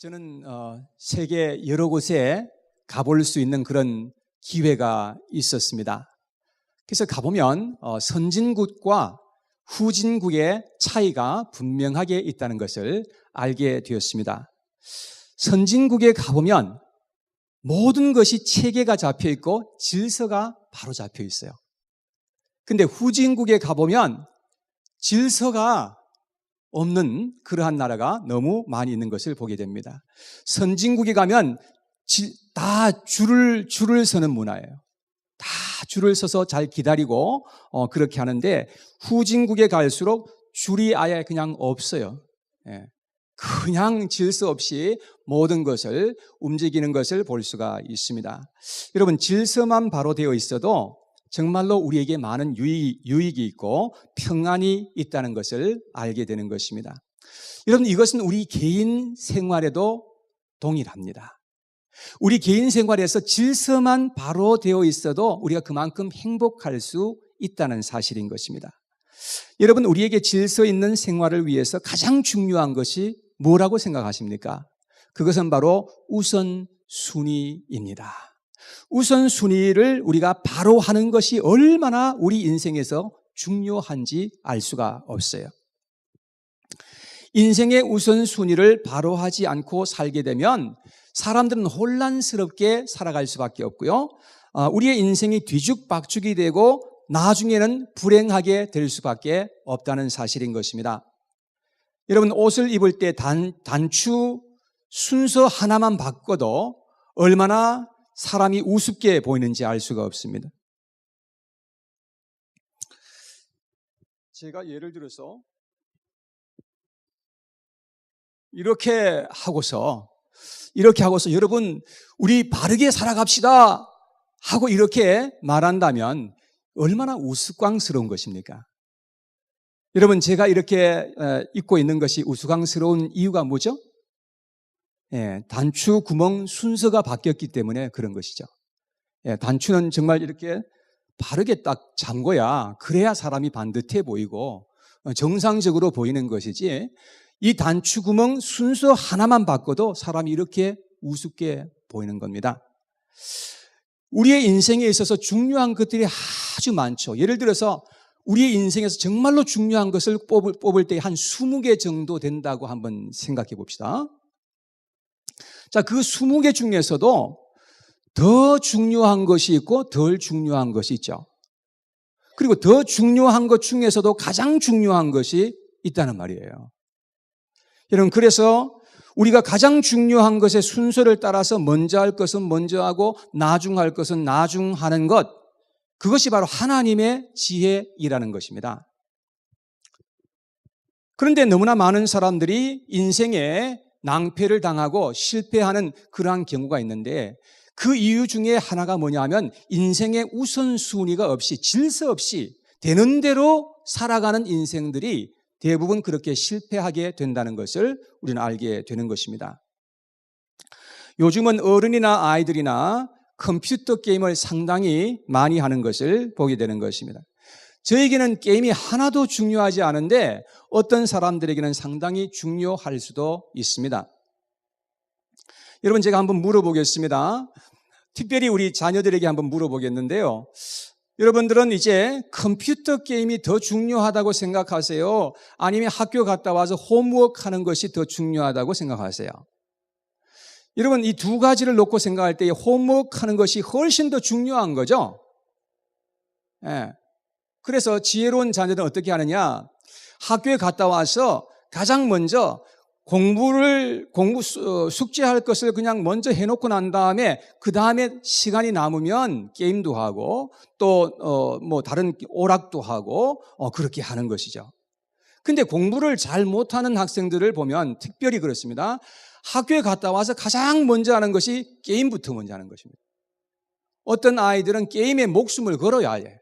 저는 세계 여러 곳에 가볼 수 있는 그런 기회가 있었습니다. 그래서 가보면 선진국과 후진국의 차이가 분명하게 있다는 것을 알게 되었습니다. 선진국에 가보면 모든 것이 체계가 잡혀 있고 질서가 바로 잡혀 있어요. 근데 후진국에 가보면 질서가 없는 그러한 나라가 너무 많이 있는 것을 보게 됩니다. 선진국에 가면 다 줄을 서는 문화예요. 다 줄을 서서 잘 기다리고 그렇게 하는데 후진국에 갈수록 줄이 아예 그냥 없어요. 그냥 질서 없이 모든 것을 움직이는 것을 볼 수가 있습니다. 여러분, 질서만 바로 되어 있어도 정말로 우리에게 많은 유익이 있고 평안이 있다는 것을 알게 되는 것입니다. 여러분, 이것은 우리 개인 생활에도 동일합니다. 우리 개인 생활에서 질서만 바로 되어 있어도 우리가 그만큼 행복할 수 있다는 사실인 것입니다. 여러분, 우리에게 질서 있는 생활을 위해서 가장 중요한 것이 뭐라고 생각하십니까? 그것은 바로 우선순위입니다. 우선순위를 우리가 바로 하는 것이 얼마나 우리 인생에서 중요한지 알 수가 없어요. 인생의 우선순위를 바로 하지 않고 살게 되면 사람들은 혼란스럽게 살아갈 수밖에 없고요. 우리의 인생이 뒤죽박죽이 되고 나중에는 불행하게 될 수밖에 없다는 사실인 것입니다. 여러분, 옷을 입을 때 단추 순서 하나만 바꿔도 얼마나 사람이 우습게 보이는지 알 수가 없습니다. 제가 예를 들어서 이렇게 하고서 여러분, 우리 바르게 살아갑시다 하고 이렇게 말한다면 얼마나 우스꽝스러운 것입니까? 여러분, 제가 이렇게 입고 있는 것이 우스꽝스러운 이유가 뭐죠? 단추 구멍 순서가 바뀌었기 때문에 그런 것이죠. 단추는 정말 이렇게 바르게 딱 잠궈야 그래야 사람이 반듯해 보이고 정상적으로 보이는 것이지, 이 단추 구멍 순서 하나만 바꿔도 사람이 이렇게 우습게 보이는 겁니다. 우리의 인생에 있어서 중요한 것들이 아주 많죠. 예를 들어서 우리의 인생에서 정말로 중요한 것을 뽑을 때 한 20개 정도 된다고 한번 생각해 봅시다. 자, 그 20개 중에서도 더 중요한 것이 있고 덜 중요한 것이 있죠. 그리고 더 중요한 것 중에서도 가장 중요한 것이 있다는 말이에요. 여러분, 그래서 우리가 가장 중요한 것의 순서를 따라서 먼저 할 것은 먼저 하고 나중 할 것은 나중 하는 것, 그것이 바로 하나님의 지혜이라는 것입니다. 그런데 너무나 많은 사람들이 인생에 낭패를 당하고 실패하는 그러한 경우가 있는데, 그 이유 중에 하나가 뭐냐면 인생의 우선순위가 없이 질서 없이 되는 대로 살아가는 인생들이 대부분 그렇게 실패하게 된다는 것을 우리는 알게 되는 것입니다. 요즘은 어른이나 아이들이나 컴퓨터 게임을 상당히 많이 하는 것을 보게 되는 것입니다. 저에게는 게임이 하나도 중요하지 않은데 어떤 사람들에게는 상당히 중요할 수도 있습니다. 여러분, 제가 한번 물어보겠습니다. 특별히 우리 자녀들에게 한번 물어보겠는데요. 여러분들은 이제 컴퓨터 게임이 더 중요하다고 생각하세요? 아니면 학교 갔다 와서 홈워크 하는 것이 더 중요하다고 생각하세요? 여러분, 이 두 가지를 놓고 생각할 때 홈워크 하는 것이 훨씬 더 중요한 거죠? 그래서 지혜로운 자녀들은 어떻게 하느냐? 학교에 갔다 와서 가장 먼저 숙제할 것을 그냥 먼저 해놓고 난 다음에 그 다음에 시간이 남으면 게임도 하고 또 다른 오락도 하고 그렇게 하는 것이죠. 근데 공부를 잘 못하는 학생들을 보면 특별히 그렇습니다. 학교에 갔다 와서 가장 먼저 하는 것이 게임부터 먼저 하는 것입니다. 어떤 아이들은 게임에 목숨을 걸어야 해.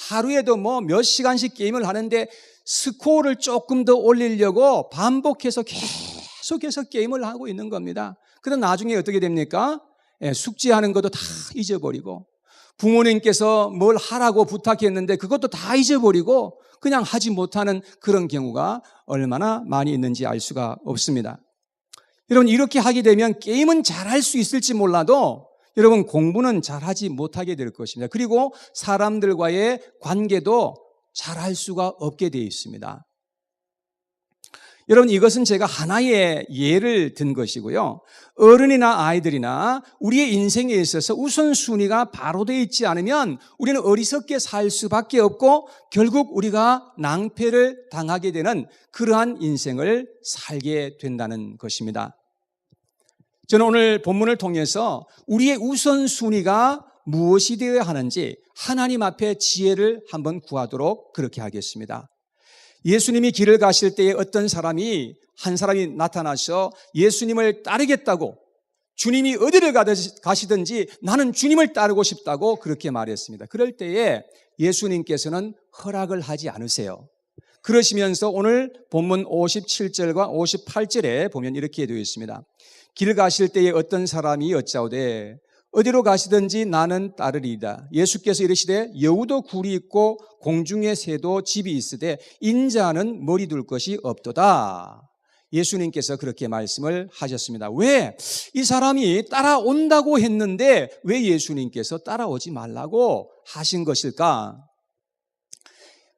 하루에도 몇 시간씩 게임을 하는데 스코어를 조금 더 올리려고 반복해서 계속해서 게임을 하고 있는 겁니다. 그럼 나중에 어떻게 됩니까? 숙제하는 것도 다 잊어버리고, 부모님께서 뭘 하라고 부탁했는데 그것도 다 잊어버리고 그냥 하지 못하는 그런 경우가 얼마나 많이 있는지 알 수가 없습니다. 여러분, 이렇게 하게 되면 게임은 잘할 수 있을지 몰라도 여러분, 공부는 잘하지 못하게 될 것입니다. 그리고 사람들과의 관계도 잘할 수가 없게 되어 있습니다. 여러분, 이것은 제가 하나의 예를 든 것이고요. 어른이나 아이들이나 우리의 인생에 있어서 우선순위가 바로 되어 있지 않으면 우리는 어리석게 살 수밖에 없고 결국 우리가 낭패를 당하게 되는 그러한 인생을 살게 된다는 것입니다. 저는 오늘 본문을 통해서 우리의 우선순위가 무엇이 되어야 하는지 하나님 앞에 지혜를 한번 구하도록 그렇게 하겠습니다. 예수님이 길을 가실 때에 어떤 사람이 한 사람이 나타나서 예수님을 따르겠다고, 주님이 어디를 가시든지 나는 주님을 따르고 싶다고 그렇게 말했습니다. 그럴 때에 예수님께서는 허락을 하지 않으세요. 그러시면서 오늘 본문 57절과 58절에 보면 이렇게 되어 있습니다. 길 가실 때에 어떤 사람이 여짜오되 어디로 가시든지 나는 따르리이다. 예수께서 이르시되 여우도 굴이 있고 공중의 새도 집이 있으되 인자는 머리 둘 것이 없도다. 예수님께서 그렇게 말씀을 하셨습니다. 왜? 이 사람이 따라온다고 했는데 왜 예수님께서 따라오지 말라고 하신 것일까?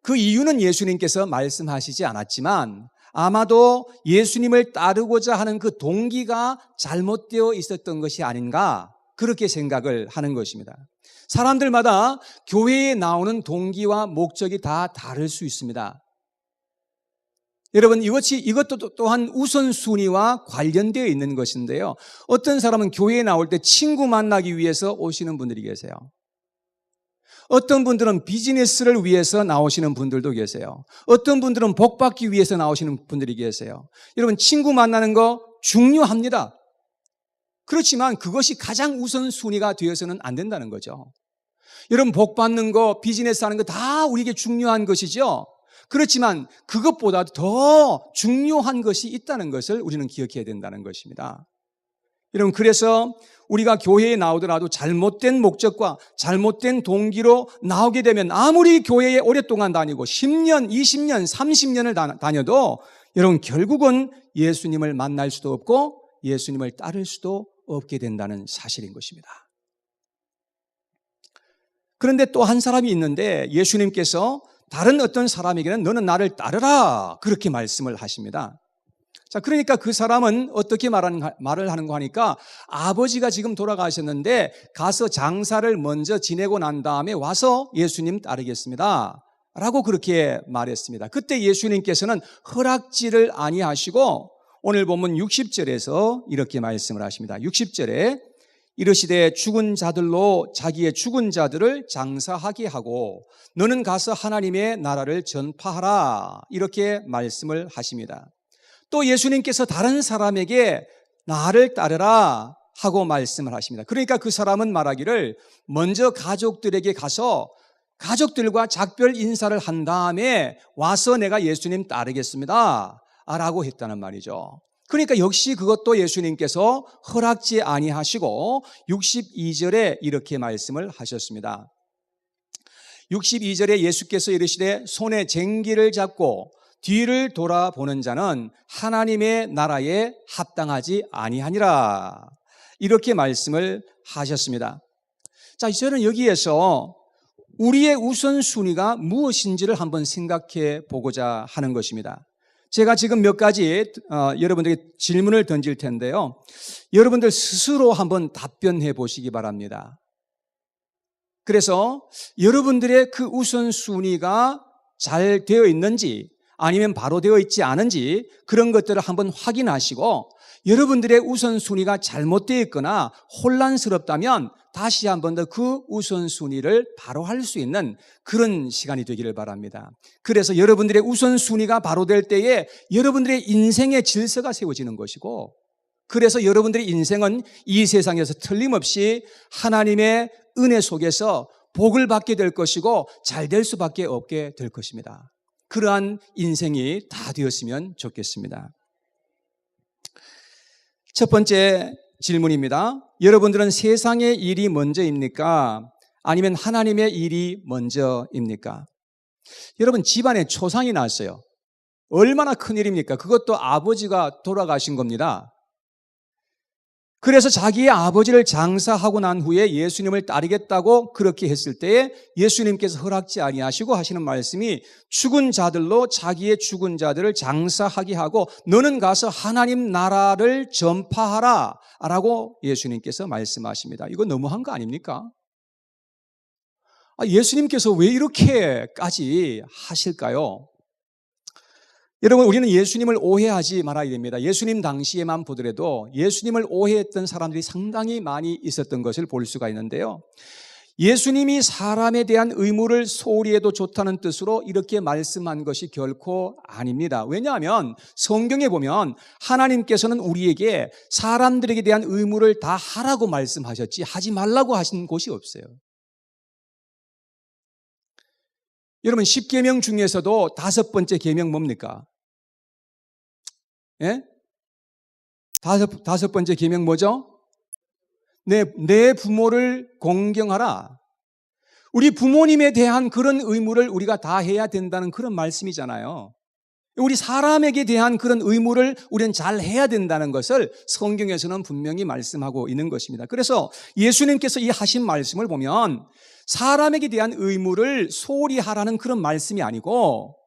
그 이유는 예수님께서 말씀하시지 않았지만 아마도 예수님을 따르고자 하는 그 동기가 잘못되어 있었던 것이 아닌가, 그렇게 생각을 하는 것입니다. 사람들마다 교회에 나오는 동기와 목적이 다 다를 수 있습니다. 여러분, 이것도 또한 우선순위와 관련되어 있는 것인데요. 어떤 사람은 교회에 나올 때 친구 만나기 위해서 오시는 분들이 계세요. 어떤 분들은 비즈니스를 위해서 나오시는 분들도 계세요. 어떤 분들은 복 받기 위해서 나오시는 분들이 계세요. 여러분, 친구 만나는 거 중요합니다. 그렇지만 그것이 가장 우선순위가 되어서는 안 된다는 거죠. 여러분, 복 받는 거, 비즈니스 하는 거 다 우리에게 중요한 것이죠. 그렇지만 그것보다 더 중요한 것이 있다는 것을 우리는 기억해야 된다는 것입니다. 여러분, 그래서 우리가 교회에 나오더라도 잘못된 목적과 잘못된 동기로 나오게 되면 아무리 교회에 오랫동안 다니고 10년, 20년, 30년을 다녀도 여러분, 결국은 예수님을 만날 수도 없고 예수님을 따를 수도 없게 된다는 사실인 것입니다. 그런데 또 한 사람이 있는데 예수님께서 다른 어떤 사람에게는 너는 나를 따르라 그렇게 말씀을 하십니다. 자, 그러니까 그 사람은 어떻게 말을 하는가 하니까 아버지가 지금 돌아가셨는데 가서 장사를 먼저 지내고 난 다음에 와서 예수님 따르겠습니다 라고 그렇게 말했습니다. 그때 예수님께서는 허락지를 아니하시고 오늘 보면 60절에서 이렇게 말씀을 하십니다. 60절에 이르시되 죽은 자들로 자기의 죽은 자들을 장사하게 하고 너는 가서 하나님의 나라를 전파하라 이렇게 말씀을 하십니다. 또 예수님께서 다른 사람에게 나를 따르라 하고 말씀을 하십니다. 그러니까 그 사람은 말하기를 먼저 가족들에게 가서 가족들과 작별 인사를 한 다음에 와서 내가 예수님 따르겠습니다 라고 했다는 말이죠. 그러니까 역시 그것도 예수님께서 허락지 아니하시고 62절에 이렇게 말씀을 하셨습니다. 62절에 예수께서 이르시되 손에 쟁기를 잡고 뒤를 돌아보는 자는 하나님의 나라에 합당하지 아니하니라 이렇게 말씀을 하셨습니다. 자, 저는 여기에서 우리의 우선순위가 무엇인지를 한번 생각해 보고자 하는 것입니다. 제가 지금 몇 가지 여러분들에게 질문을 던질 텐데요. 여러분들 스스로 한번 답변해 보시기 바랍니다. 그래서 여러분들의 그 우선순위가 잘 되어 있는지 아니면 바로 되어 있지 않은지 그런 것들을 한번 확인하시고 여러분들의 우선순위가 잘못되어 있거나 혼란스럽다면 다시 한 번 더 그 우선순위를 바로 할 수 있는 그런 시간이 되기를 바랍니다. 그래서 여러분들의 우선순위가 바로 될 때에 여러분들의 인생의 질서가 세워지는 것이고 그래서 여러분들의 인생은 이 세상에서 틀림없이 하나님의 은혜 속에서 복을 받게 될 것이고 잘 될 수밖에 없게 될 것입니다. 그러한 인생이 다 되었으면 좋겠습니다. 첫 번째 질문입니다. 여러분들은 세상의 일이 먼저입니까? 아니면 하나님의 일이 먼저입니까? 여러분, 집안에 초상이 났어요. 얼마나 큰일입니까? 그것도 아버지가 돌아가신 겁니다. 그래서 자기의 아버지를 장사하고 난 후에 예수님을 따르겠다고 그렇게 했을 때에 예수님께서 허락지 아니하시고 하시는 말씀이 죽은 자들로 자기의 죽은 자들을 장사하게 하고 너는 가서 하나님 나라를 전파하라 라고 예수님께서 말씀하십니다. 이거 너무한 거 아닙니까? 예수님께서 왜 이렇게까지 하실까요? 여러분, 우리는 예수님을 오해하지 말아야 됩니다. 예수님 당시에만 보더라도 예수님을 오해했던 사람들이 상당히 많이 있었던 것을 볼 수가 있는데요. 예수님이 사람에 대한 의무를 소홀히 해도 좋다는 뜻으로 이렇게 말씀한 것이 결코 아닙니다. 왜냐하면 성경에 보면 하나님께서는 우리에게 사람들에게 대한 의무를 다 하라고 말씀하셨지 하지 말라고 하신 곳이 없어요. 여러분, 10계명 중에서도 5번째 계명 뭡니까? 예? 다섯 번째 계명 뭐죠? 내 부모를 공경하라. 우리 부모님에 대한 그런 의무를 우리가 다 해야 된다는 그런 말씀이잖아요. 우리 사람에게 대한 그런 의무를 우리는 잘 해야 된다는 것을 성경에서는 분명히 말씀하고 있는 것입니다. 그래서 예수님께서 이 하신 말씀을 보면 사람에게 대한 의무를 소홀히 하라는 그런 말씀이 아니고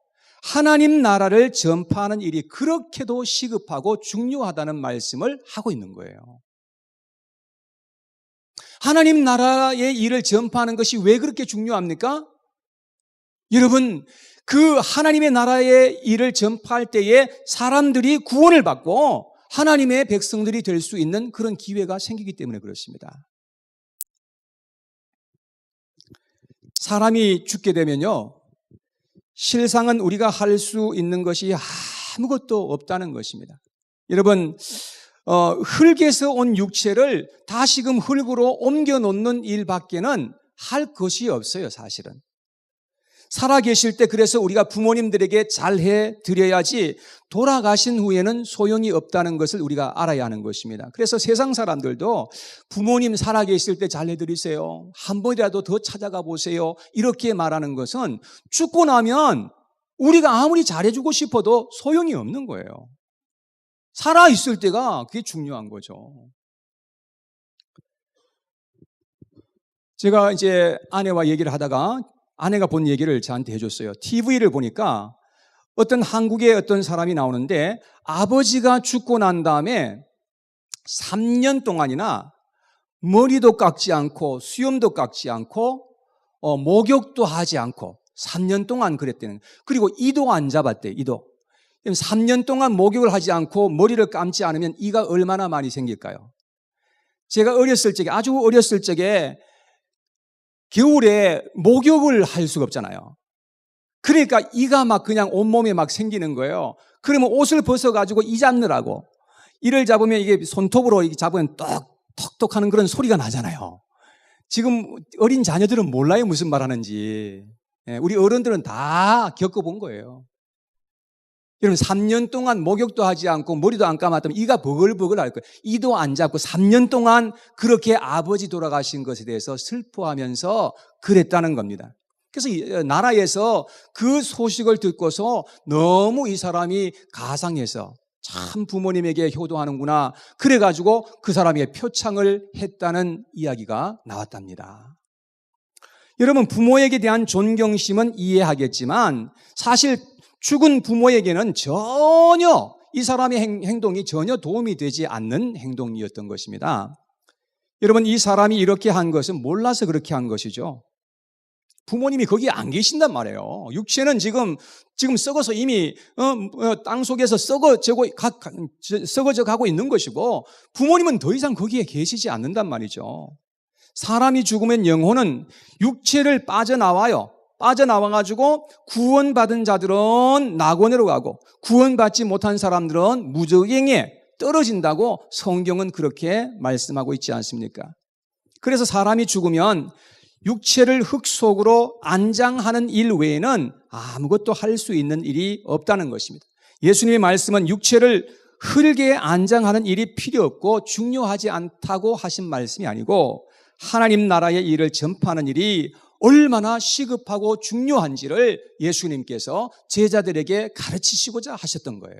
하나님 나라를 전파하는 일이 그렇게도 시급하고 중요하다는 말씀을 하고 있는 거예요. 하나님 나라의 일을 전파하는 것이 왜 그렇게 중요합니까? 여러분, 그 하나님의 나라의 일을 전파할 때에 사람들이 구원을 받고 하나님의 백성들이 될 수 있는 그런 기회가 생기기 때문에 그렇습니다. 사람이 죽게 되면요, 실상은 우리가 할 수 있는 것이 아무것도 없다는 것입니다. 여러분, 흙에서 온 육체를 다시금 흙으로 옮겨 놓는 일밖에는 할 것이 없어요, 사실은. 살아계실 때 그래서 우리가 부모님들에게 잘해 드려야지 돌아가신 후에는 소용이 없다는 것을 우리가 알아야 하는 것입니다. 그래서 세상 사람들도 부모님 살아계실 때 잘해 드리세요, 한 번이라도 더 찾아가 보세요, 이렇게 말하는 것은 죽고 나면 우리가 아무리 잘해주고 싶어도 소용이 없는 거예요. 살아있을 때가 그게 중요한 거죠. 제가 이제 아내와 얘기를 하다가 아내가 본 얘기를 저한테 해줬어요. TV를 보니까 어떤 한국의 어떤 사람이 나오는데 아버지가 죽고 난 다음에 3년 동안이나 머리도 깎지 않고 수염도 깎지 않고 목욕도 하지 않고 3년 동안 그랬대는. 그리고 이도 안 잡았대. 이도. 3년 동안 목욕을 하지 않고 머리를 감지 않으면 이가 얼마나 많이 생길까요? 제가 어렸을 적에, 아주 어렸을 적에 겨울에 목욕을 할 수가 없잖아요. 그러니까 이가 막 그냥 온몸에 막 생기는 거예요. 그러면 옷을 벗어가지고 이 잡느라고, 이를 잡으면 이게 손톱으로 잡으면 톡톡 하는 그런 소리가 나잖아요. 지금 어린 자녀들은 몰라요, 무슨 말 하는지. 우리 어른들은 다 겪어본 거예요. 여러분, 3년 동안 목욕도 하지 않고 머리도 안 감았다면 이가 버글버글 할 거예요. 이도 안 잡고 3년 동안 그렇게 아버지 돌아가신 것에 대해서 슬퍼하면서 그랬다는 겁니다. 그래서 나라에서 그 소식을 듣고서 너무 이 사람이 가상해서 참 부모님에게 효도하는구나, 그래가지고 그 사람에게 표창을 했다는 이야기가 나왔답니다. 여러분, 부모에게 대한 존경심은 이해하겠지만 사실 죽은 부모에게는 전혀 이 사람의 행동이 전혀 도움이 되지 않는 행동이었던 것입니다. 여러분, 이 사람이 이렇게 한 것은 몰라서 그렇게 한 것이죠. 부모님이 거기 안 계신단 말이에요. 육체는 지금 썩어서 이미 땅 속에서 썩어져 가고 있는 것이고 부모님은 더 이상 거기에 계시지 않는단 말이죠. 사람이 죽으면 영혼은 육체를 빠져나와가지고 구원받은 자들은 낙원으로 가고 구원받지 못한 사람들은 무저갱에 떨어진다고 성경은 그렇게 말씀하고 있지 않습니까? 그래서 사람이 죽으면 육체를 흙 속으로 안장하는 일 외에는 아무것도 할 수 있는 일이 없다는 것입니다. 예수님의 말씀은 육체를 흙에 안장하는 일이 필요 없고 중요하지 않다고 하신 말씀이 아니고 하나님 나라의 일을 전파하는 일이 얼마나 시급하고 중요한지를 예수님께서 제자들에게 가르치시고자 하셨던 거예요.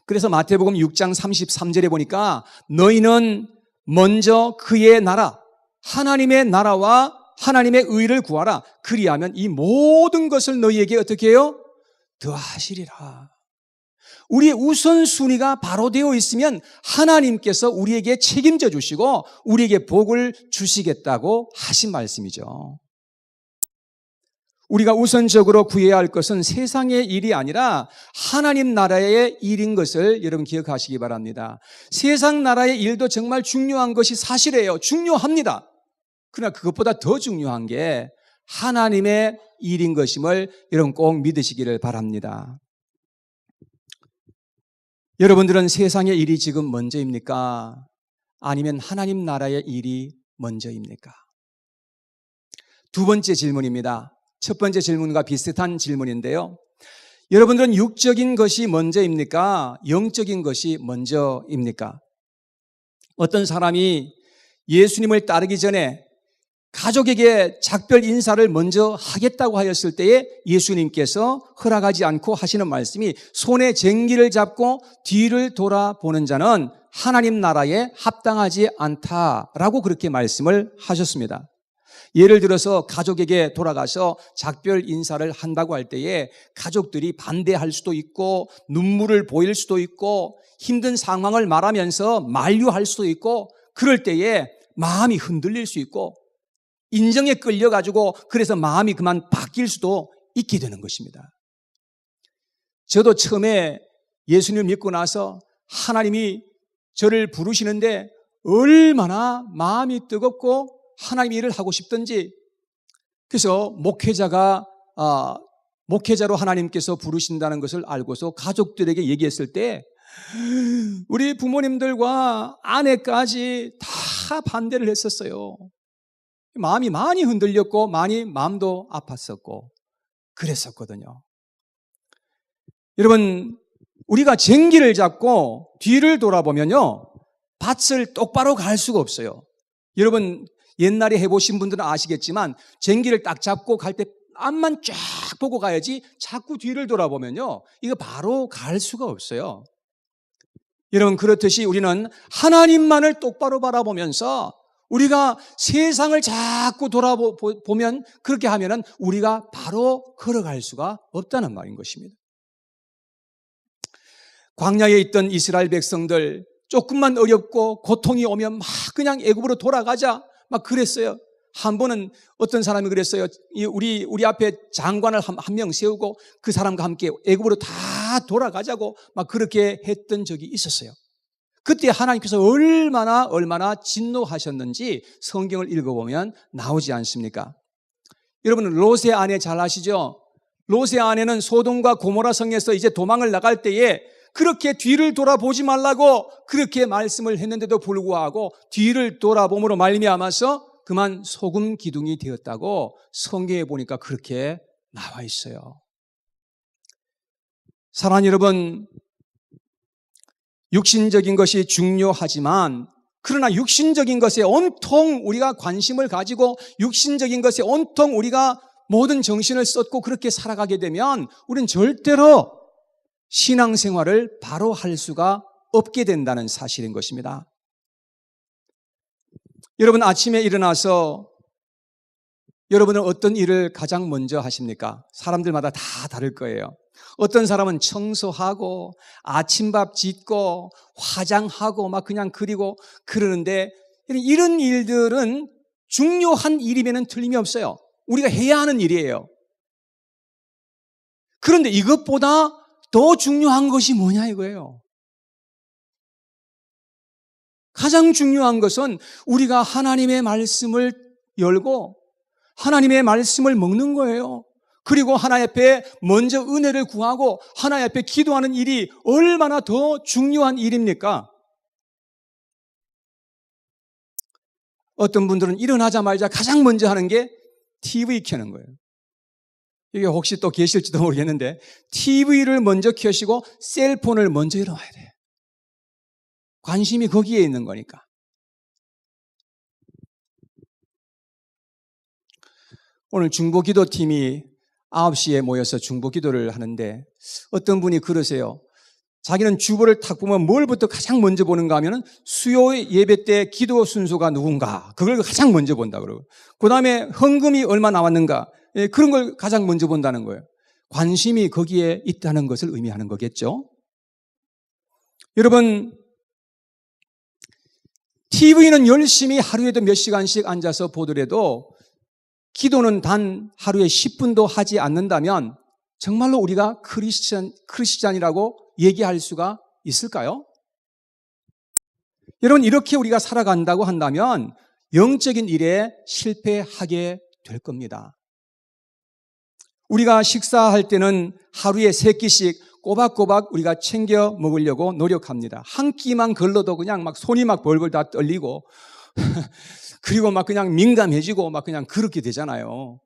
그래서 마태복음 6장 33절에 보니까 너희는 먼저 그의 나라, 하나님의 나라와 하나님의 의를 구하라. 그리하면 이 모든 것을 너희에게 어떻게 해요? 더하시리라. 우리의 우선순위가 바로 되어 있으면 하나님께서 우리에게 책임져 주시고 우리에게 복을 주시겠다고 하신 말씀이죠. 우리가 우선적으로 구해야 할 것은 세상의 일이 아니라 하나님 나라의 일인 것을 여러분 기억하시기 바랍니다. 세상 나라의 일도 정말 중요한 것이 사실이에요. 중요합니다. 그러나 그것보다 더 중요한 게 하나님의 일인 것임을 여러분 꼭 믿으시기를 바랍니다. 여러분들은 세상의 일이 지금 먼저입니까? 아니면 하나님 나라의 일이 먼저입니까? 두 번째 질문입니다. 첫 번째 질문과 비슷한 질문인데요. 여러분들은 육적인 것이 먼저입니까? 영적인 것이 먼저입니까? 어떤 사람이 예수님을 따르기 전에 가족에게 작별 인사를 먼저 하겠다고 하였을 때에 예수님께서 허락하지 않고 하시는 말씀이 손에 쟁기를 잡고 뒤를 돌아보는 자는 하나님 나라에 합당하지 않다라고 그렇게 말씀을 하셨습니다. 예를 들어서 가족에게 돌아가서 작별 인사를 한다고 할 때에 가족들이 반대할 수도 있고 눈물을 보일 수도 있고 힘든 상황을 말하면서 만류할 수도 있고 그럴 때에 마음이 흔들릴 수 있고 인정에 끌려가지고 그래서 마음이 그만 바뀔 수도 있게 되는 것입니다. 저도 처음에 예수님을 믿고 나서 하나님이 저를 부르시는데 얼마나 마음이 뜨겁고 하나님 일을 하고 싶던지 그래서 목회자로 하나님께서 부르신다는 것을 알고서 가족들에게 얘기했을 때 우리 부모님들과 아내까지 다 반대를 했었어요. 마음이 많이 흔들렸고 많이 마음도 아팠었고 그랬었거든요. 여러분 우리가 쟁기를 잡고 뒤를 돌아보면요 밭을 똑바로 갈 수가 없어요. 여러분 옛날에 해보신 분들은 아시겠지만 쟁기를 딱 잡고 갈 때 앞만 쫙 보고 가야지 자꾸 뒤를 돌아보면요 이거 바로 갈 수가 없어요. 여러분 그렇듯이 우리는 하나님만을 똑바로 바라보면서 우리가 세상을 자꾸 돌아보면 그렇게 하면은 우리가 바로 걸어갈 수가 없다는 말인 것입니다. 광야에 있던 이스라엘 백성들 조금만 어렵고 고통이 오면 막 그냥 애굽으로 돌아가자 막 그랬어요. 한 번은 어떤 사람이 그랬어요. 우리 앞에 장관을 한 명 세우고 그 사람과 함께 애굽으로 다 돌아가자고 막 그렇게 했던 적이 있었어요. 그때 하나님께서 얼마나 진노하셨는지 성경을 읽어보면 나오지 않습니까? 여러분 롯의 아내 잘 아시죠? 롯의 아내는 소돔과 고모라 성에서 이제 도망을 나갈 때에 그렇게 뒤를 돌아보지 말라고 그렇게 말씀을 했는데도 불구하고 뒤를 돌아봄으로 말미암아서 그만 소금 기둥이 되었다고 성경에 보니까 그렇게 나와 있어요. 사랑하는 여러분, 육신적인 것이 중요하지만 그러나 육신적인 것에 온통 우리가 관심을 가지고 육신적인 것에 온통 우리가 모든 정신을 쏟고 그렇게 살아가게 되면 우리는 절대로 신앙생활을 바로 할 수가 없게 된다는 사실인 것입니다. 여러분 아침에 일어나서 여러분은 어떤 일을 가장 먼저 하십니까? 사람들마다 다 다를 거예요. 어떤 사람은 청소하고 아침밥 짓고 화장하고 막 그냥 그리고 그러는데 이런 일들은 중요한 일이면은 틀림이 없어요. 우리가 해야 하는 일이에요. 그런데 이것보다 더 중요한 것이 뭐냐 이거예요. 가장 중요한 것은 우리가 하나님의 말씀을 열고 하나님의 말씀을 먹는 거예요. 그리고 하나님 앞에 먼저 은혜를 구하고 하나님 앞에 기도하는 일이 얼마나 더 중요한 일입니까? 어떤 분들은 일어나자마자 가장 먼저 하는 게 TV 켜는 거예요. 이게 혹시 또 계실지도 모르겠는데 TV를 먼저 켜시고 셀폰을 먼저 일어나야 돼요. 관심이 거기에 있는 거니까. 오늘 중보기도팀이 9시에 모여서 중보기도를 하는데 어떤 분이 그러세요. 자기는 주보를 탁 보면 뭘부터 가장 먼저 보는가 하면은 수요 예배 때 기도 순서가 누군가 그걸 가장 먼저 본다 그러고 그 다음에 헌금이 얼마 나왔는가 그런 걸 가장 먼저 본다는 거예요. 관심이 거기에 있다는 것을 의미하는 거겠죠. 여러분 TV는 열심히 하루에도 몇 시간씩 앉아서 보더라도 기도는 단 하루에 10분도 하지 않는다면 정말로 우리가 크리스찬이라고 얘기할 수가 있을까요? 여러분 이렇게 우리가 살아간다고 한다면 영적인 일에 실패하게 될 겁니다. 우리가 식사할 때는 하루에 3끼씩 꼬박꼬박 우리가 챙겨 먹으려고 노력합니다. 한 끼만 걸러도 그냥 막 손이 막 벌벌 다 떨리고 그리고 막 그냥 민감해지고 막 그냥 그렇게 되잖아요.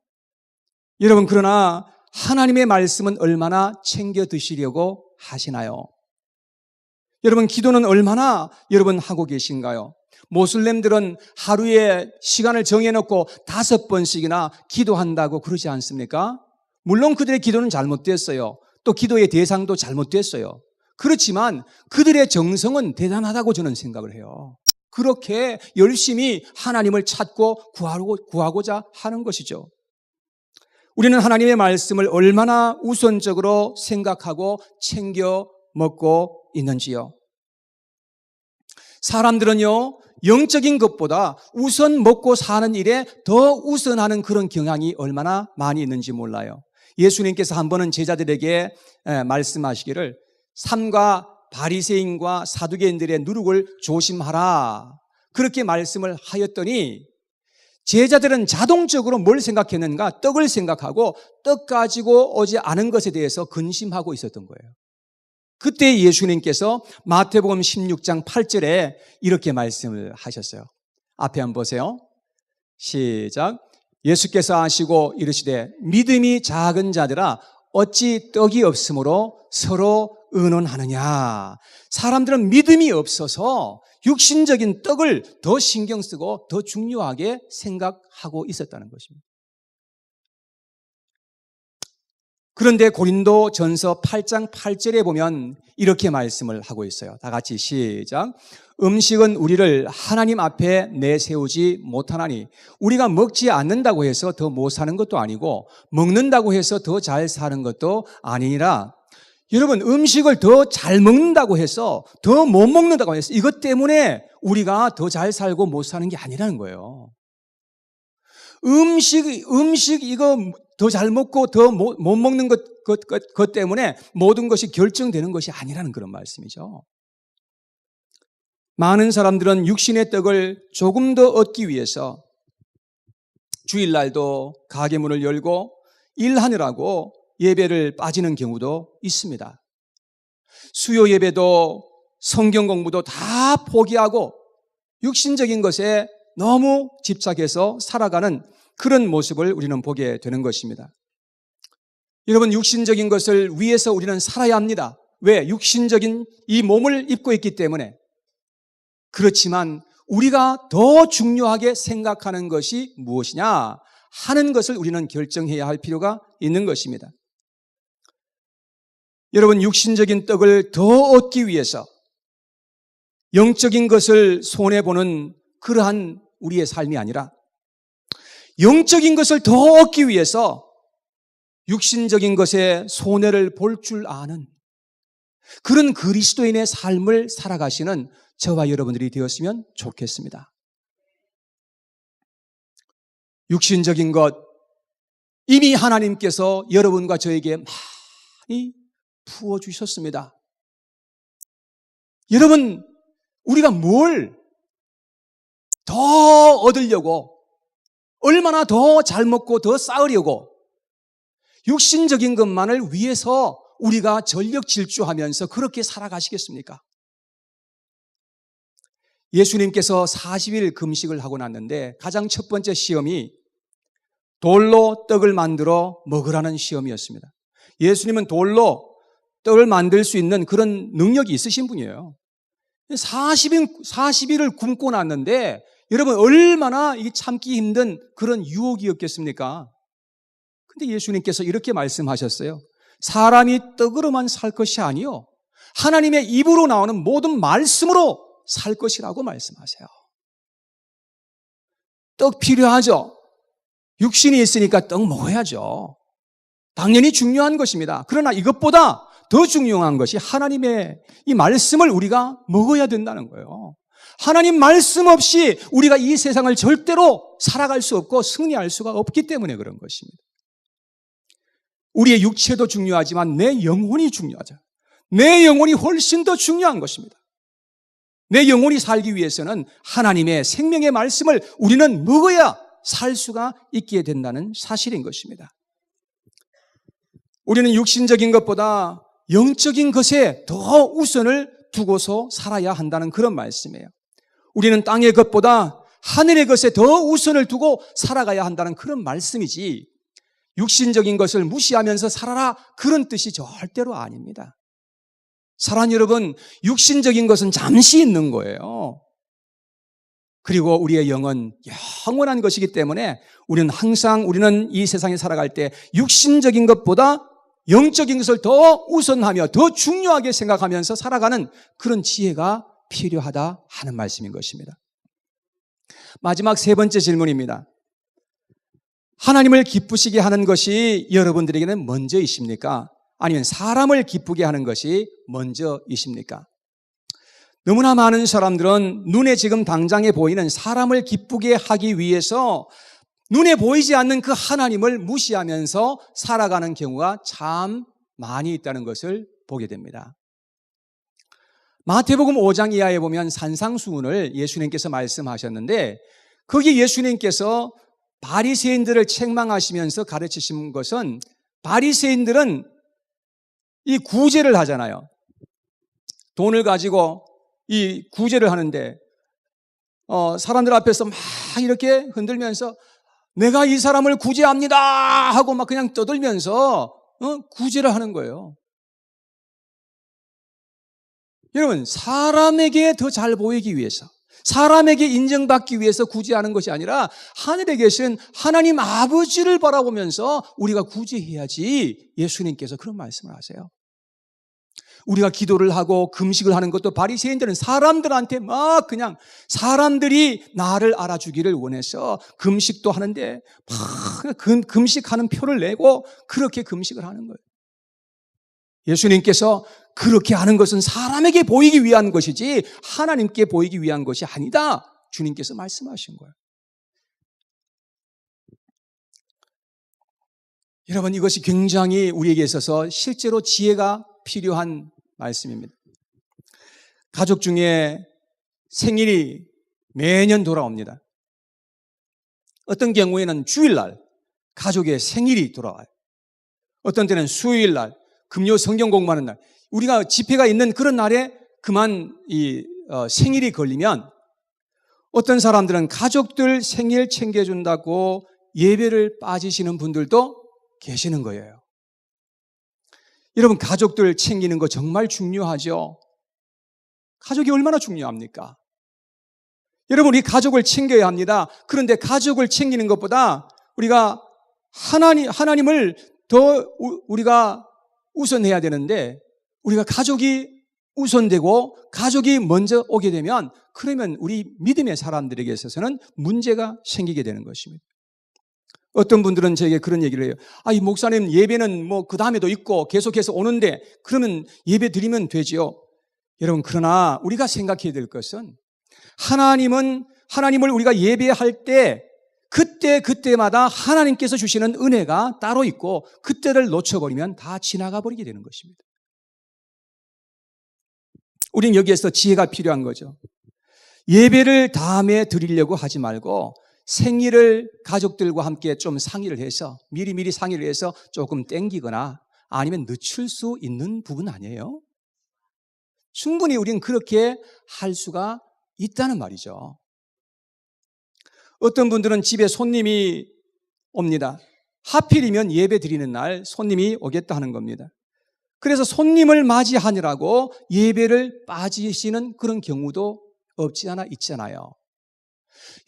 여러분 그러나 하나님의 말씀은 얼마나 챙겨 드시려고 하시나요? 여러분 기도는 얼마나 여러분 하고 계신가요? 모슬렘들은 하루에 시간을 정해놓고 5번씩이나 기도한다고 그러지 않습니까? 물론 그들의 기도는 잘못됐어요. 또 기도의 대상도 잘못됐어요. 그렇지만 그들의 정성은 대단하다고 저는 생각을 해요. 그렇게 열심히 하나님을 찾고 구하고자 하는 것이죠. 우리는 하나님의 말씀을 얼마나 우선적으로 생각하고 챙겨 먹고 있는지요. 사람들은요, 영적인 것보다 우선 먹고 사는 일에 더 우선하는 그런 경향이 얼마나 많이 있는지 몰라요. 예수님께서 한 번은 제자들에게 말씀하시기를 삼가 바리새인과 사두개인들의 누룩을 조심하라 그렇게 말씀을 하였더니 제자들은 자동적으로 뭘 생각했는가? 떡을 생각하고 떡 가지고 오지 않은 것에 대해서 근심하고 있었던 거예요. 그때 예수님께서 마태복음 16장 8절에 이렇게 말씀을 하셨어요. 앞에 한번 보세요. 시작. 예수께서 하시고 이르시되 믿음이 작은 자들아 어찌 떡이 없으므로 서로 의논하느냐. 사람들은 믿음이 없어서 육신적인 떡을 더 신경 쓰고 더 중요하게 생각하고 있었다는 것입니다. 그런데 고린도전서 8장 8절에 보면 이렇게 말씀을 하고 있어요. 다 같이 시작. 음식은 우리를 하나님 앞에 내세우지 못하나니 우리가 먹지 않는다고 해서 더 못 사는 것도 아니고 먹는다고 해서 더 잘 사는 것도 아니니라. 여러분 음식을 더 잘 먹는다고 해서 더 못 먹는다고 해서 이것 때문에 우리가 더 잘 살고 못 사는 게 아니라는 거예요. 음식 이거 더 잘 먹고 더 못 먹는 것 때문에 모든 것이 결정되는 것이 아니라는 그런 말씀이죠. 많은 사람들은 육신의 떡을 조금 더 얻기 위해서 주일날도 가게 문을 열고 일하느라고 예배를 빠지는 경우도 있습니다. 수요 예배도 성경 공부도 다 포기하고 육신적인 것에 너무 집착해서 살아가는 그런 모습을 우리는 보게 되는 것입니다. 여러분 육신적인 것을 위해서 우리는 살아야 합니다. 왜? 육신적인 이 몸을 입고 있기 때문에. 그렇지만 우리가 더 중요하게 생각하는 것이 무엇이냐 하는 것을 우리는 결정해야 할 필요가 있는 것입니다. 여러분 육신적인 떡을 더 얻기 위해서 영적인 것을 손해보는 그러한 우리의 삶이 아니라 영적인 것을 더 얻기 위해서 육신적인 것에 손해를 볼 줄 아는 그런 그리스도인의 삶을 살아가시는 저와 여러분들이 되었으면 좋겠습니다. 육신적인 것 이미 하나님께서 여러분과 저에게 많이 부어주셨습니다. 여러분 우리가 뭘 더 얻으려고 얼마나 더 잘 먹고 더 쌓으려고 육신적인 것만을 위해서 우리가 전력 질주하면서 그렇게 살아가시겠습니까? 예수님께서 40일 금식을 하고 났는데 가장 첫 번째 시험이 돌로 떡을 만들어 먹으라는 시험이었습니다. 예수님은 돌로 떡을 만들 수 있는 그런 능력이 있으신 분이에요. 40일을 굶고 났는데 여러분 얼마나 이게 참기 힘든 그런 유혹이었겠습니까? 근데 예수님께서 이렇게 말씀하셨어요. 사람이 떡으로만 살 것이 아니요 하나님의 입으로 나오는 모든 말씀으로 살 것이라고 말씀하세요. 떡 필요하죠. 육신이 있으니까 떡 먹어야죠. 당연히 중요한 것입니다. 그러나 이것보다 더 중요한 것이 하나님의 이 말씀을 우리가 먹어야 된다는 거예요. 하나님 말씀 없이 우리가 이 세상을 절대로 살아갈 수 없고 승리할 수가 없기 때문에 그런 것입니다. 우리의 육체도 중요하지만 내 영혼이 중요하죠. 내 영혼이 훨씬 더 중요한 것입니다. 내 영혼이 살기 위해서는 하나님의 생명의 말씀을 우리는 먹어야 살 수가 있게 된다는 사실인 것입니다. 우리는 육신적인 것보다 영적인 것에 더 우선을 두고서 살아야 한다는 그런 말씀이에요. 우리는 땅의 것보다 하늘의 것에 더 우선을 두고 살아가야 한다는 그런 말씀이지, 육신적인 것을 무시하면서 살아라 그런 뜻이 절대로 아닙니다. 사랑하는 여러분, 육신적인 것은 잠시 있는 거예요. 그리고 우리의 영은 영원한 것이기 때문에 우리는 이 세상에 살아갈 때 육신적인 것보다 영적인 것을 더 우선하며 더 중요하게 생각하면서 살아가는 그런 지혜가 필요하다 하는 말씀인 것입니다. 마지막 세 번째 질문입니다. 하나님을 기쁘시게 하는 것이 여러분들에게는 먼저이십니까? 아니면 사람을 기쁘게 하는 것이 먼저이십니까? 너무나 많은 사람들은 눈에 지금 당장에 보이는 사람을 기쁘게 하기 위해서 눈에 보이지 않는 그 하나님을 무시하면서 살아가는 경우가 참 많이 있다는 것을 보게 됩니다. 마태복음 5장 이하에 보면 산상수훈을 예수님께서 말씀하셨는데, 거기 예수님께서 바리새인들을 책망하시면서 가르치신 것은, 바리새인들은 이 구제를 하잖아요. 돈을 가지고 이 구제를 하는데 사람들 앞에서 막 이렇게 흔들면서 내가 이 사람을 구제합니다 하고 막 그냥 떠들면서 구제를 하는 거예요. 여러분, 사람에게 더 잘 보이기 위해서, 사람에게 인정받기 위해서 구제하는 것이 아니라 하늘에 계신 하나님 아버지를 바라보면서 우리가 구제해야지, 예수님께서 그런 말씀을 하세요. 우리가 기도를 하고 금식을 하는 것도 바리새인들은 사람들한테 막 그냥 사람들이 나를 알아주기를 원해서 금식도 하는데 막 금식하는 표를 내고 그렇게 금식을 하는 거예요. 예수님께서 그렇게 하는 것은 사람에게 보이기 위한 것이지 하나님께 보이기 위한 것이 아니다, 주님께서 말씀하신 거예요. 여러분, 이것이 굉장히 우리에게 있어서 실제로 지혜가 필요한 말씀입니다. 가족 중에 생일이 매년 돌아옵니다. 어떤 경우에는 주일날 가족의 생일이 돌아와요. 어떤 때는 수요일날, 금요 성경 공부하는 날, 우리가 집회가 있는 그런 날에 그만 생일이 걸리면 어떤 사람들은 가족들 생일 챙겨준다고 예배를 빠지시는 분들도 계시는 거예요. 여러분, 가족들 챙기는 거 정말 중요하죠. 가족이 얼마나 중요합니까? 여러분, 우리 가족을 챙겨야 합니다. 그런데 가족을 챙기는 것보다 우리가 하나님을 더 우리가 우선해야 되는데, 우리가 가족이 우선되고 가족이 먼저 오게 되면, 그러면 우리 믿음의 사람들에게 있어서는 문제가 생기게 되는 것입니다. 어떤 분들은 저에게 그런 얘기를 해요. 이 목사님, 예배는 그 다음에도 있고 계속해서 오는데 그러면 예배 드리면 되지요. 여러분, 그러나 우리가 생각해야 될 것은, 하나님을 우리가 예배할 때 그때마다 하나님께서 주시는 은혜가 따로 있고, 그때를 놓쳐버리면 다 지나가 버리게 되는 것입니다. 우린 여기에서 지혜가 필요한 거죠. 예배를 다음에 드리려고 하지 말고 생일을 가족들과 함께 좀 상의를 해서, 미리 상의를 해서 조금 땡기거나 아니면 늦출 수 있는 부분 아니에요? 충분히 우리는 그렇게 할 수가 있다는 말이죠. 어떤 분들은 집에 손님이 옵니다. 하필이면 예배 드리는 날 손님이 오겠다 하는 겁니다. 그래서 손님을 맞이하느라고 예배를 빠지시는 그런 경우도 없지 않아 있잖아요.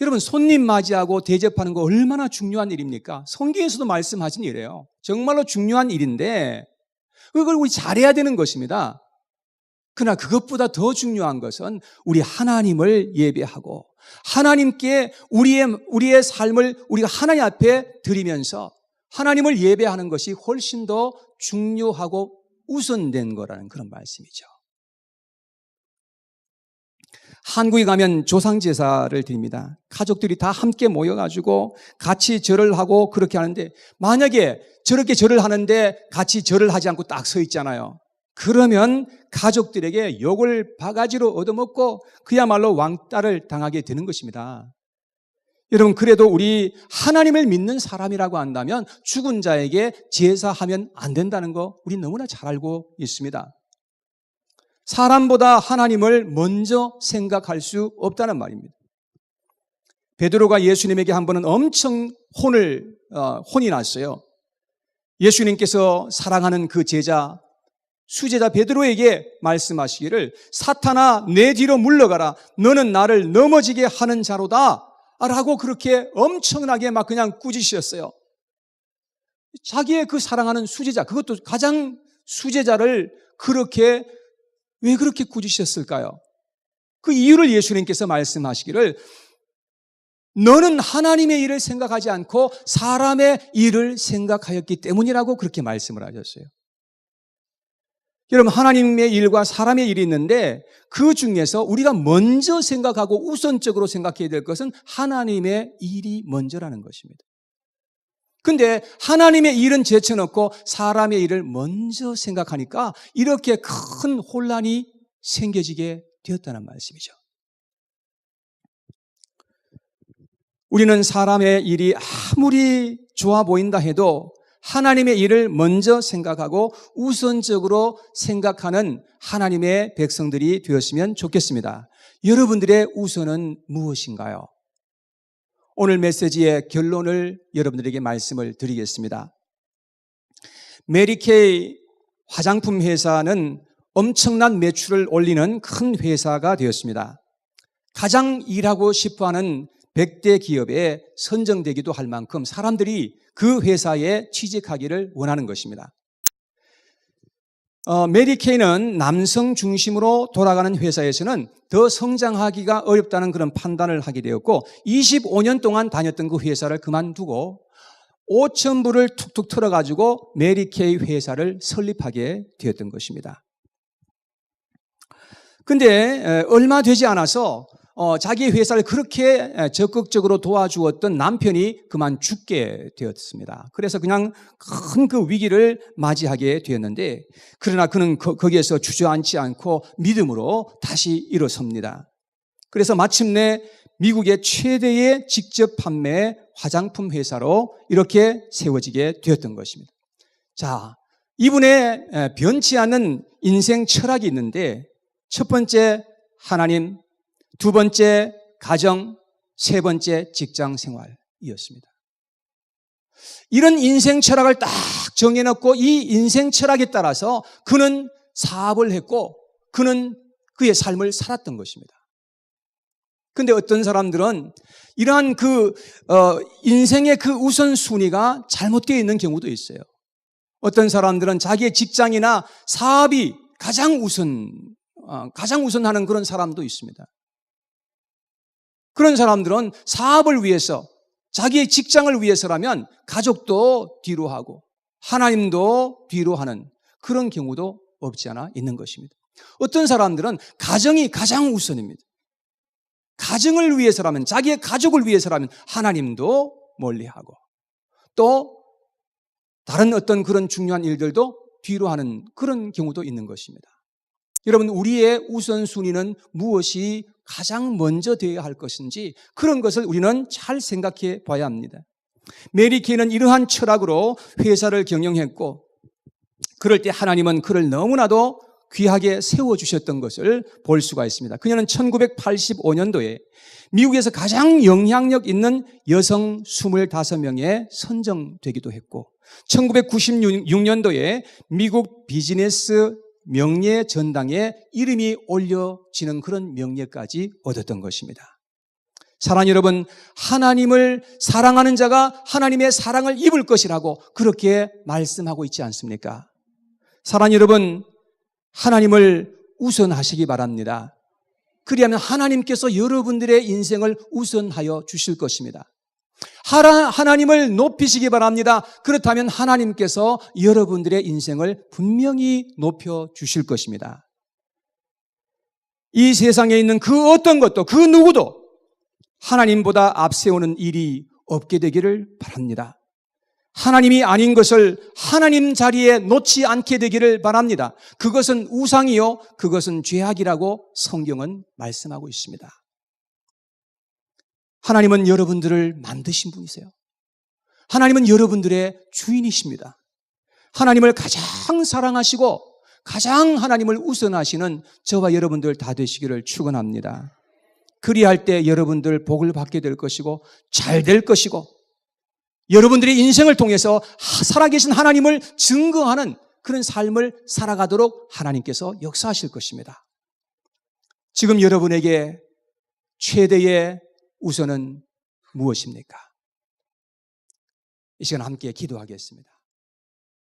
여러분, 손님 맞이하고 대접하는 거 얼마나 중요한 일입니까? 성경에서도 말씀하신 일이에요. 정말로 중요한 일인데 그걸 우리 잘해야 되는 것입니다. 그러나 그것보다 더 중요한 것은 우리 하나님을 예배하고 하나님께 우리의 삶을 우리가 하나님 앞에 드리면서 하나님을 예배하는 것이 훨씬 더 중요하고 우선된 거라는 그런 말씀이죠. 한국에 가면 조상제사를 드립니다. 가족들이 다 함께 모여가지고 같이 절을 하고 그렇게 하는데, 만약에 저렇게 절을 하는데 같이 절을 하지 않고 딱 서 있잖아요. 그러면 가족들에게 욕을 바가지로 얻어먹고 그야말로 왕따를 당하게 되는 것입니다. 여러분, 그래도 우리 하나님을 믿는 사람이라고 한다면 죽은 자에게 제사하면 안 된다는 거 우리 너무나 잘 알고 있습니다. 사람보다 하나님을 먼저 생각할 수 없다는 말입니다. 베드로가 예수님에게 한 번은 엄청 혼이 났어요. 예수님께서 사랑하는 그 제자, 수제자 베드로에게 말씀하시기를, 사탄아 내 뒤로 물러가라, 너는 나를 넘어지게 하는 자로다 라고 그렇게 엄청나게 막 그냥 꾸짖으셨어요. 자기의 그 사랑하는 수제자, 그것도 가장 수제자를 왜 그렇게 꾸짖으셨을까요? 그 이유를 예수님께서 말씀하시기를, 너는 하나님의 일을 생각하지 않고 사람의 일을 생각하였기 때문이라고 그렇게 말씀을 하셨어요. 여러분, 하나님의 일과 사람의 일이 있는데 그 중에서 우리가 먼저 생각하고 우선적으로 생각해야 될 것은 하나님의 일이 먼저라는 것입니다. 근데 하나님의 일은 제쳐놓고 사람의 일을 먼저 생각하니까 이렇게 큰 혼란이 생겨지게 되었다는 말씀이죠. 우리는 사람의 일이 아무리 좋아 보인다 해도 하나님의 일을 먼저 생각하고 우선적으로 생각하는 하나님의 백성들이 되었으면 좋겠습니다. 여러분들의 우선은 무엇인가요? 오늘 메시지의 결론을 여러분들에게 말씀을 드리겠습니다. 메리케이 화장품 회사는 엄청난 매출을 올리는 큰 회사가 되었습니다. 가장 일하고 싶어하는 100대 기업에 선정되기도 할 만큼 사람들이 그 회사에 취직하기를 원하는 것입니다. 메리케이는 남성 중심으로 돌아가는 회사에서는 더 성장하기가 어렵다는 그런 판단을 하게 되었고 25년 동안 다녔던 그 회사를 그만두고 5천 불을 툭툭 털어가지고 메리케이 회사를 설립하게 되었던 것입니다. 근데 얼마 되지 않아서 자기 회사를 그렇게 적극적으로 도와주었던 남편이 그만 죽게 되었습니다. 그래서 그냥 큰 그 위기를 맞이하게 되었는데, 그러나 그는 거기에서 주저앉지 않고 믿음으로 다시 일어섭니다. 그래서 마침내 미국의 최대의 직접 판매 화장품 회사로 이렇게 세워지게 되었던 것입니다. 자, 이분의 변치 않는 인생 철학이 있는데, 첫 번째 하나님, 두 번째 가정, 세 번째 직장 생활이었습니다. 이런 인생 철학을 딱 정해놓고 이 인생 철학에 따라서 그는 사업을 했고 그는 그의 삶을 살았던 것입니다. 그런데 어떤 사람들은 이러한 인생의 그 우선순위가 잘못되어 있는 경우도 있어요. 어떤 사람들은 자기의 직장이나 사업이 가장 우선하는 그런 사람도 있습니다. 그런 사람들은 사업을 위해서, 자기의 직장을 위해서라면 가족도 뒤로 하고 하나님도 뒤로 하는 그런 경우도 없지 않아 있는 것입니다. 어떤 사람들은 가정이 가장 우선입니다. 가정을 위해서라면, 자기의 가족을 위해서라면 하나님도 멀리하고 또 다른 어떤 그런 중요한 일들도 뒤로 하는 그런 경우도 있는 것입니다. 여러분, 우리의 우선순위는 무엇이 가장 먼저 되어야 할 것인지 그런 것을 우리는 잘 생각해 봐야 합니다. 메리케이는 이러한 철학으로 회사를 경영했고, 그럴 때 하나님은 그를 너무나도 귀하게 세워주셨던 것을 볼 수가 있습니다. 그녀는 1985년도에 미국에서 가장 영향력 있는 여성 25명에 선정되기도 했고, 1996년도에 미국 비즈니스 명예 전당에 이름이 올려지는 그런 명예까지 얻었던 것입니다. 사랑하는 여러분, 하나님을 사랑하는 자가 하나님의 사랑을 입을 것이라고 그렇게 말씀하고 있지 않습니까? 사랑하는 여러분, 하나님을 우선하시기 바랍니다. 그리하면 하나님께서 여러분들의 인생을 우선하여 주실 것입니다. 하나님을 높이시기 바랍니다. 그렇다면 하나님께서 여러분들의 인생을 분명히 높여 주실 것입니다. 이 세상에 있는 그 어떤 것도 그 누구도 하나님보다 앞세우는 일이 없게 되기를 바랍니다. 하나님이 아닌 것을 하나님 자리에 놓지 않게 되기를 바랍니다. 그것은 우상이요, 그것은 죄악이라고 성경은 말씀하고 있습니다. 하나님은 여러분들을 만드신 분이세요. 하나님은 여러분들의 주인이십니다. 하나님을 가장 사랑하시고 가장 하나님을 우선하시는 저와 여러분들 다 되시기를 축원합니다. 그리할 때 여러분들 복을 받게 될 것이고 잘 될 것이고 여러분들의 인생을 통해서 살아계신 하나님을 증거하는 그런 삶을 살아가도록 하나님께서 역사하실 것입니다. 지금 여러분에게 최대의 우선은 무엇입니까? 이 시간 함께 기도하겠습니다.